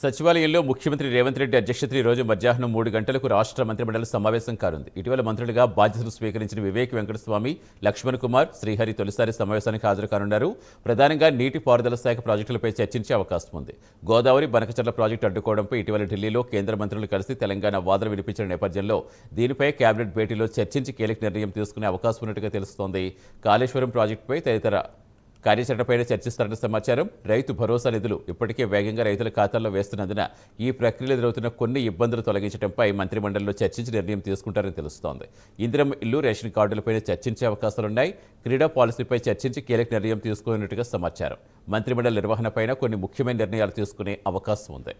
సచివాలయంలో ముఖ్యమంత్రి రేవంత్ రెడ్డి అధ్యక్షతన ఈ రోజు మధ్యాహ్నం 3 గంటలకు రాష్ట్ర మంత్రిమండలి సమావేశం కానుంది. ఇటీవల మంత్రులుగా బాధ్యతలు స్వీకరించిన వివేక్ వెంకటస్వామి, లక్ష్మణ్ కుమార్, శ్రీహరి తొలిసారి సమావేశానికి హాజరు కానున్నారు. ప్రధానంగా నీటిపారుదల శాఖ ప్రాజెక్టులపై చర్చించే అవకాశం ఉంది. గోదావరి బనకచర్ల ప్రాజెక్టు అడ్డుకోవడంపై ఇటీవల ఢిల్లీలో కేంద్ర మంత్రులు కలిసి తెలంగాణ వాదన వినిపించిన నేపథ్యంలో దీనిపై కేబినెట్ భేటీలో చర్చించి కీలక నిర్ణయం తీసుకునే అవకాశం ఉన్నట్టుగా తెలుస్తోంది. కాళేశ్వరం ప్రాజెక్టుపై తదితర కార్యాచరణపై చర్చిస్తారన్న సమాచారం. రైతు భరోసా నిధులు ఇప్పటికే వేగంగా రైతుల ఖాతాల్లో వేస్తున్నందున ఈ ప్రక్రియలో ఎదురవుతున్న కొన్ని ఇబ్బందులు తొలగించడంపై మంత్రిమండలిలో చర్చించి నిర్ణయం తీసుకుంటారని తెలుస్తోంది. ఇందిరమ్మ ఇల్లు, రేషన్ కార్డులపై చర్చించే అవకాశాలున్నాయి. క్రీడా పాలసీపై చర్చించి కీలక నిర్ణయం తీసుకున్నట్టుగా సమాచారం. మంత్రిమండలి నిర్వహణపైన కొన్ని ముఖ్యమైన నిర్ణయాలు తీసుకునే అవకాశం ఉంది.